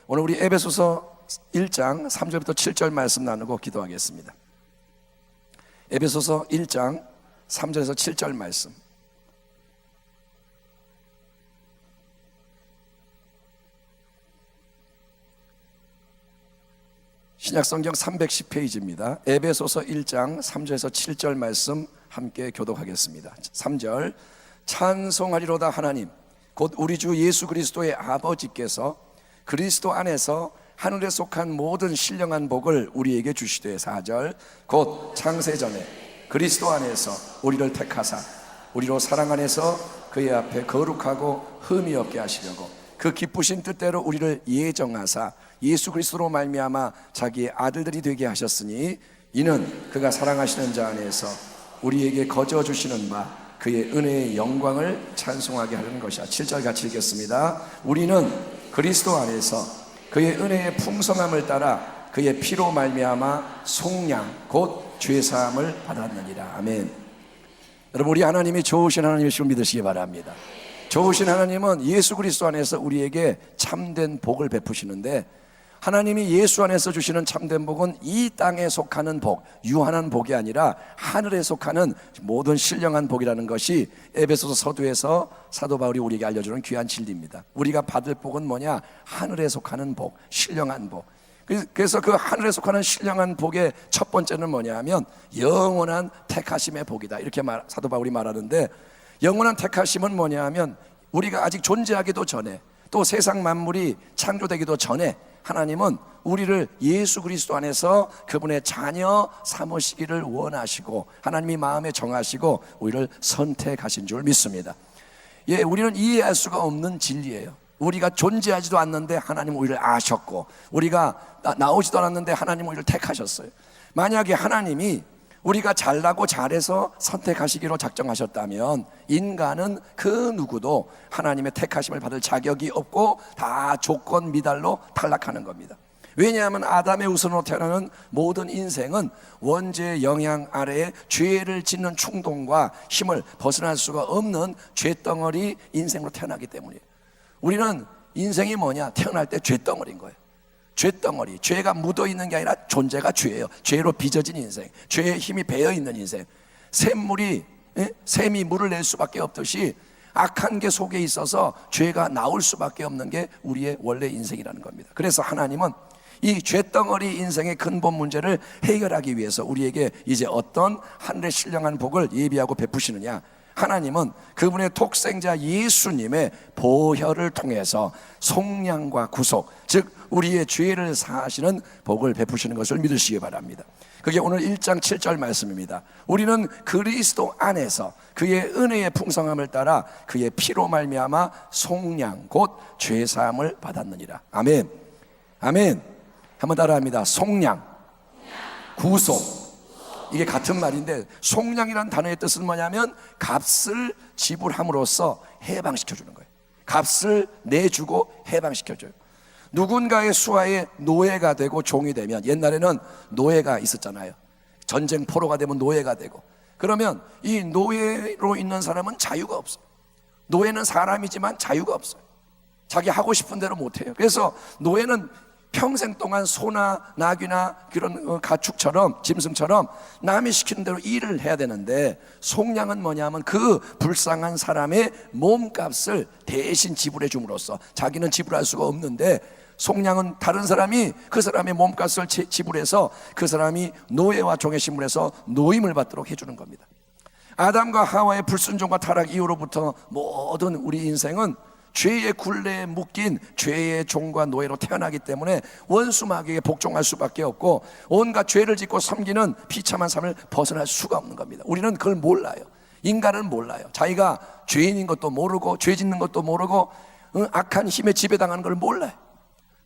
오늘 우리 에베소서 1장 3절부터 7절 말씀 나누고 기도하겠습니다. 에베소서 1장 3절에서 7절 말씀. 신약성경 310페이지입니다. 에베소서 1장 3절에서 7절 말씀 함께 교독하겠습니다. 3절. 찬송하리로다 하나님 곧 우리 주 예수 그리스도의 아버지께서 그리스도 안에서 하늘에 속한 모든 신령한 복을 우리에게 주시되. 4절. 곧 창세전에 그리스도 안에서 우리를 택하사 우리로 사랑 안에서 그의 앞에 거룩하고 흠이 없게 하시려고 그 기쁘신 뜻대로 우리를 예정하사 예수 그리스도로 말미암아 자기의 아들들이 되게 하셨으니 이는 그가 사랑하시는 자 안에서 우리에게 거저 주시는 바 그의 은혜의 영광을 찬송하게 하려는 것이야. 7절 같이 읽겠습니다. 우리는 그리스도 안에서 그의 은혜의 풍성함을 따라 그의 피로 말미암아 속량 곧 죄사함을 받았느니라. 아멘. 여러분, 우리 하나님이 좋으신 하나님이심을 믿으시기 바랍니다. 좋으신 하나님은 예수 그리스도 안에서 우리에게 참된 복을 베푸시는데, 하나님이 예수 안에서 주시는 참된 복은 이 땅에 속하는 복, 유한한 복이 아니라 하늘에 속하는 모든 신령한 복이라는 것이 에베소서 서두에서 사도 바울이 우리에게 알려주는 귀한 진리입니다. 우리가 받을 복은 뭐냐? 하늘에 속하는 복, 신령한 복. 그래서 그 하늘에 속하는 신령한 복의 첫 번째는 뭐냐 하면 영원한 택하심의 복이다, 이렇게 사도 바울이 말하는데, 영원한 택하심은 뭐냐 하면 우리가 아직 존재하기도 전에, 또 세상 만물이 창조되기도 전에 하나님은 우리를 예수 그리스도 안에서 그분의 자녀 삼으시기를 원하시고 하나님이 마음에 정하시고 우리를 선택하신 줄 믿습니다. 예, 우리는 이해할 수가 없는 진리예요. 우리가 존재하지도 않는데 하나님은 우리를 아셨고, 우리가 나오지도 않았는데 하나님은 우리를 택하셨어요. 만약에 하나님이 우리가 잘나고 잘해서 선택하시기로 작정하셨다면 인간은 그 누구도 하나님의 택하심을 받을 자격이 없고 다 조건 미달로 탈락하는 겁니다. 왜냐하면 아담의 우선으로 태어나는 모든 인생은 원죄의 영향 아래에 죄를 짓는 충동과 힘을 벗어날 수가 없는 죄덩어리 인생으로 태어나기 때문이에요. 우리는 인생이 뭐냐? 태어날 때 죄덩어리인 거예요. 죄덩어리, 죄가 묻어있는 게 아니라 존재가 죄예요. 죄로 빚어진 인생, 죄의 힘이 배어있는 인생. 샘이 물을 낼 수밖에 없듯이 악한 게 속에 있어서 죄가 나올 수밖에 없는 게 우리의 원래 인생이라는 겁니다. 그래서 하나님은 이 죄덩어리 인생의 근본 문제를 해결하기 위해서 우리에게 이제 어떤 하늘의 신령한 복을 예비하고 베푸시느냐? 하나님은 그분의 독생자 예수님의 보혈을 통해서 속량과 구속, 즉 우리의 죄를 사하시는 복을 베푸시는 것을 믿으시기 바랍니다. 그게 오늘 1장 7절 말씀입니다. 우리는 그리스도 안에서 그의 은혜의 풍성함을 따라 그의 피로 말미암아 속량 곧 죄사함을 받았느니라. 아멘. 아멘. 한번 따라합니다. 속량, 구속. 이게 같은 말인데, 속량이라는 단어의 뜻은 뭐냐면 값을 지불함으로써 해방시켜주는 거예요. 값을 내주고 해방시켜줘요. 누군가의 수하에 노예가 되고 종이 되면, 옛날에는 노예가 있었잖아요. 전쟁 포로가 되면 노예가 되고, 그러면 이 노예로 있는 사람은 자유가 없어요. 노예는 사람이지만 자유가 없어요. 자기 하고 싶은 대로 못해요. 그래서 노예는 평생 동안 소나 나귀나 그런 가축처럼, 짐승처럼 남이 시키는 대로 일을 해야 되는데, 속량은 뭐냐면 그 불쌍한 사람의 몸값을 대신 지불해 줌으로써, 자기는 지불할 수가 없는데 속량은 다른 사람이 그 사람의 몸값을 지불해서 그 사람이 노예와 종의 신분에서 노임을 받도록 해주는 겁니다. 아담과 하와의 불순종과 타락 이후로부터 모든 우리 인생은 죄의 굴레에 묶인 죄의 종과 노예로 태어나기 때문에 원수 마귀에게 복종할 수밖에 없고 온갖 죄를 짓고 섬기는 비참한 삶을 벗어날 수가 없는 겁니다. 우리는 그걸 몰라요. 인간은 몰라요. 자기가 죄인인 것도 모르고 죄 짓는 것도 모르고 악한 힘에 지배당하는 걸 몰라요.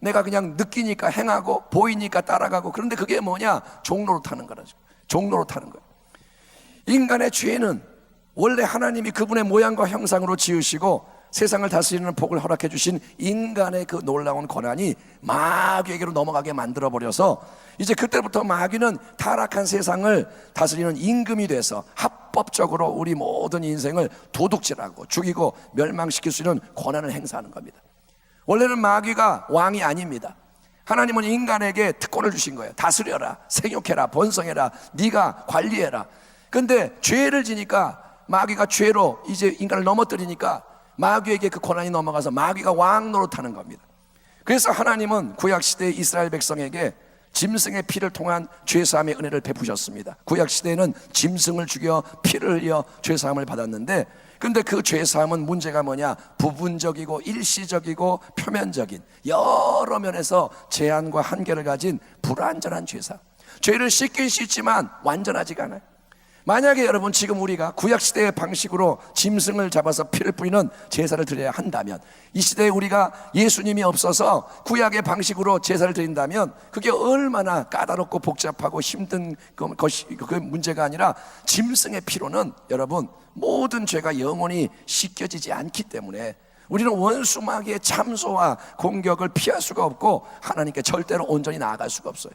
내가 그냥 느끼니까 행하고 보이니까 따라가고, 그런데 그게 뭐냐? 종로로 타는 거라죠. 종로로 타는 거예요. 인간의 죄는 원래 하나님이 그분의 모양과 형상으로 지으시고 세상을 다스리는 복을 허락해 주신 인간의 그 놀라운 권한이 마귀에게로 넘어가게 만들어버려서 이제 그때부터 마귀는 타락한 세상을 다스리는 임금이 돼서 합법적으로 우리 모든 인생을 도둑질하고 죽이고 멸망시킬 수 있는 권한을 행사하는 겁니다. 원래는 마귀가 왕이 아닙니다. 하나님은 인간에게 특권을 주신 거예요. 다스려라, 생육해라, 번성해라, 네가 관리해라. 근데 죄를 지니까 마귀가 죄로 이제 인간을 넘어뜨리니까 마귀에게 그 권한이 넘어가서 마귀가 왕 노릇하는 겁니다. 그래서 하나님은 구약시대의 이스라엘 백성에게 짐승의 피를 통한 죄사함의 은혜를 베푸셨습니다. 구약시대에는 짐승을 죽여 피를 흘려 죄사함을 받았는데, 근데 그 죄사함은 문제가 뭐냐? 부분적이고 일시적이고 표면적인 여러 면에서 제한과 한계를 가진 불완전한 죄사함. 죄를 씻긴 씻지만 완전하지가 않아요. 만약에 여러분 지금 우리가 구약시대의 방식으로 짐승을 잡아서 피를 뿌리는 제사를 드려야 한다면, 이 시대에 우리가 예수님이 없어서 구약의 방식으로 제사를 드린다면 그게 얼마나 까다롭고 복잡하고 힘든 것이 그 문제가 아니라, 짐승의 피로는 여러분 모든 죄가 영원히 씻겨지지 않기 때문에 우리는 원수 마귀의 참소와 공격을 피할 수가 없고 하나님께 절대로 온전히 나아갈 수가 없어요.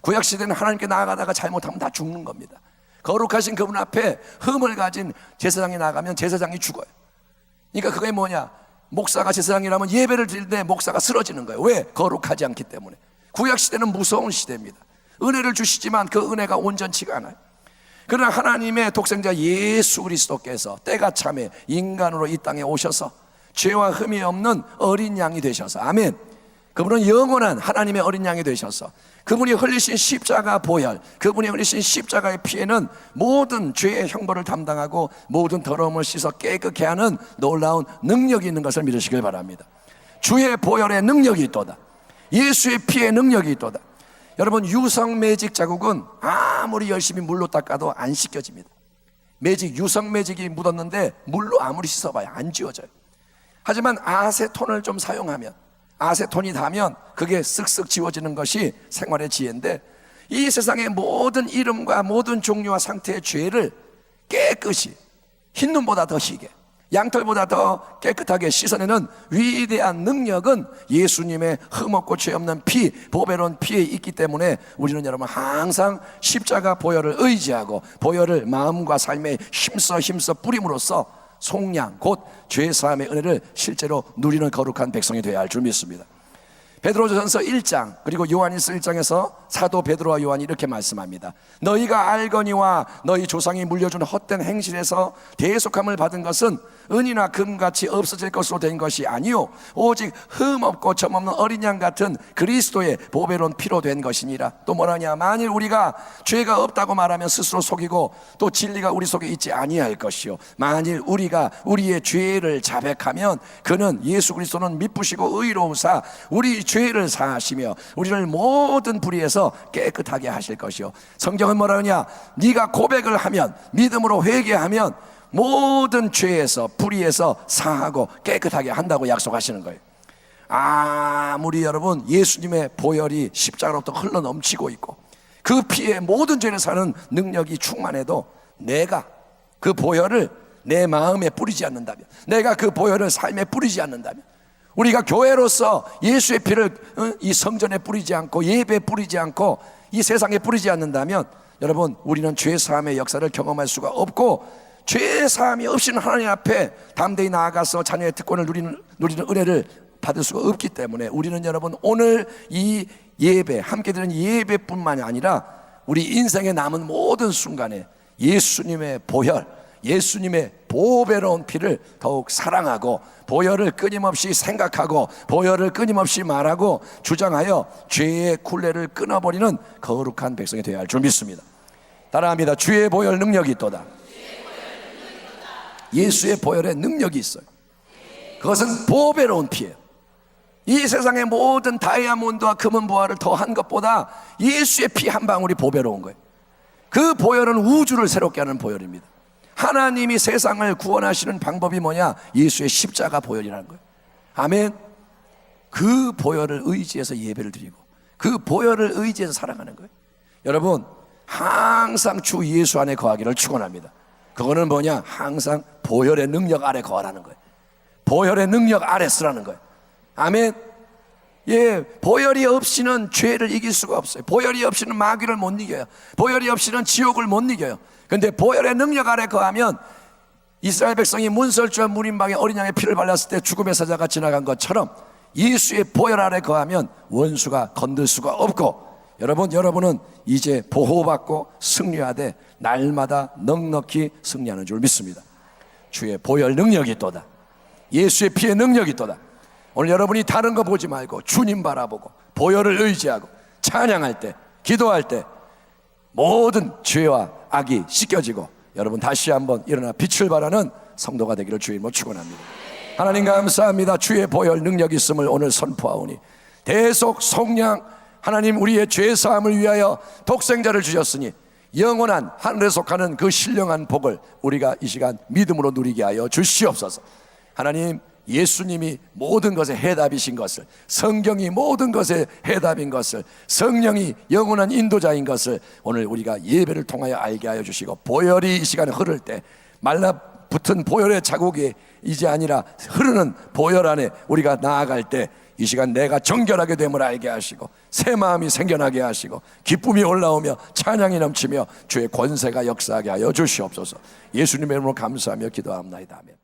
구약시대는 하나님께 나아가다가 잘못하면 다 죽는 겁니다. 거룩하신 그분 앞에 흠을 가진 제사장이 나가면 제사장이 죽어요. 그러니까 그게 뭐냐? 목사가 제사장이라면 예배를 드릴 때 목사가 쓰러지는 거예요. 왜? 거룩하지 않기 때문에. 구약시대는 무서운 시대입니다. 은혜를 주시지만 그 은혜가 온전치가 않아요. 그러나 하나님의 독생자 예수 그리스도께서 때가 참에 인간으로 이 땅에 오셔서 죄와 흠이 없는 어린 양이 되셔서, 아멘, 그분은 영원한 하나님의 어린 양이 되셔서 그분이 흘리신 십자가 보혈, 그분이 흘리신 십자가의 피에는 모든 죄의 형벌을 담당하고 모든 더러움을 씻어 깨끗게 하는 놀라운 능력이 있는 것을 믿으시길 바랍니다. 주의 보혈의 능력이 있도다. 예수의 피의 능력이 있도다. 여러분, 유성 매직 자국은 아무리 열심히 물로 닦아도 안 씻겨집니다. 매직, 유성 매직이 묻었는데 물로 아무리 씻어봐야 안 지워져요. 하지만 아세톤을 좀 사용하면, 아세톤이 닿으면 그게 쓱쓱 지워지는 것이 생활의 지혜인데, 이 세상의 모든 이름과 모든 종류와 상태의 죄를 깨끗이, 흰눈보다 더 희게, 양털보다 더 깨끗하게 씻어내는 위대한 능력은 예수님의 흠없고 죄 없는 피, 보배로운 피에 있기 때문에 우리는 여러분 항상 십자가 보혈을 의지하고 보혈을 마음과 삶에 힘써 뿌림으로써 속량, 곧 죄사함의 은혜를 실제로 누리는 거룩한 백성이 되어야 할 줄 믿습니다. 베드로전서 1장 그리고 요한일서 1장에서 사도 베드로와 요한이 이렇게 말씀합니다. 너희가 알거니와 너희 조상이 물려준 헛된 행실에서 대속함을 받은 것은 은이나 금같이 없어질 것으로 된 것이 아니요 오직 흠없고 점없는 어린 양 같은 그리스도의 보배로운 피로 된 것이니라. 또 뭐라냐? 만일 우리가 죄가 없다고 말하면 스스로 속이고 또 진리가 우리 속에 있지 아니할 것이요 만일 우리가 우리의 죄를 자백하면 그는 예수 그리스도는 미쁘시고 의로우사 우리 죄를 사하시며 우리를 모든 불의에서 깨끗하게 하실 것이요. 성경은 뭐라 하냐? 네가 고백을 하면, 믿음으로 회개하면 모든 죄에서 불의에서 사하고 깨끗하게 한다고 약속하시는 거예요. 아무리 여러분 예수님의 보혈이 십자가로부터 흘러 넘치고 있고 그 피에 모든 죄를 사는 능력이 충만해도 내가 그 보혈을 내 마음에 뿌리지 않는다면, 내가 그 보혈을 삶에 뿌리지 않는다면, 우리가 교회로서 예수의 피를 이 성전에 뿌리지 않고 예배에 뿌리지 않고 이 세상에 뿌리지 않는다면 여러분 우리는 죄사함의 역사를 경험할 수가 없고 죄사함이 없이는 하나님 앞에 담대히 나아가서 자녀의 특권을 누리는 은혜를 받을 수가 없기 때문에 우리는 여러분 오늘 이 예배, 함께 드리는 예배뿐만이 아니라 우리 인생에 남은 모든 순간에 예수님의 보혈, 예수님의 보배로운 피를 더욱 사랑하고 보혈을 끊임없이 생각하고 보혈을 끊임없이 말하고 주장하여 죄의 굴레를 끊어버리는 거룩한 백성이 되어야 할 줄 믿습니다. 따라합니다. 주의 보혈 능력이 있도다. 예수의 보혈의 능력이 있어요. 그것은 보배로운 피예요. 이 세상의 모든 다이아몬드와 금은보화를 더한 것보다 예수의 피 한 방울이 보배로운 거예요. 그 보혈은 우주를 새롭게 하는 보혈입니다. 하나님이 세상을 구원하시는 방법이 뭐냐? 예수의 십자가 보혈이라는 거예요. 아멘. 그 보혈을 의지해서 예배를 드리고 그 보혈을 의지해서 살아가는 거예요. 여러분 항상 주 예수 안에 거하기를 축원합니다. 그거는 뭐냐? 항상 보혈의 능력 아래 거하라는 거예요. 보혈의 능력 아래 쓰라는 거예요. 아멘. 예, 보혈이 없이는 죄를 이길 수가 없어요. 보혈이 없이는 마귀를 못 이겨요. 보혈이 없이는 지옥을 못 이겨요. 근데 보혈의 능력 아래 거하면 이스라엘 백성이 문설주와 문인방에 어린 양의 피를 발랐을 때 죽음의 사자가 지나간 것처럼 예수의 보혈 아래 거하면 원수가 건들 수가 없고, 여러분은 이제 보호받고 승리하되 날마다 넉넉히 승리하는 줄 믿습니다. 주의 보혈 능력이 있도다. 예수의 피의 능력이 있도다. 오늘 여러분이 다른 거 보지 말고 주님 바라보고 보혈을 의지하고 찬양할 때, 기도할 때 모든 죄와 악이 씻겨지고 여러분 다시 한번 일어나 빛을 발하는 성도가 되기를 주님으로 축원합니다. 하나님 감사합니다. 주의 보혈 능력이 있음을 오늘 선포하오니 대속 속량 하나님, 우리의 죄사함을 위하여 독생자를 주셨으니 영원한 하늘에 속하는 그 신령한 복을 우리가 이 시간 믿음으로 누리게 하여 주시옵소서. 하나님, 예수님이 모든 것의 해답이신 것을, 성경이 모든 것의 해답인 것을, 성령이 영원한 인도자인 것을 오늘 우리가 예배를 통하여 알게 하여 주시고, 보혈이 이 시간에 흐를 때 말라붙은 보혈의 자국이 이제 아니라 흐르는 보혈 안에 우리가 나아갈 때 이 시간 내가 정결하게 됨을 알게 하시고 새 마음이 생겨나게 하시고 기쁨이 올라오며 찬양이 넘치며 주의 권세가 역사하게 하여 주시옵소서. 예수님의 이름으로 감사하며 기도합나이다. 아멘.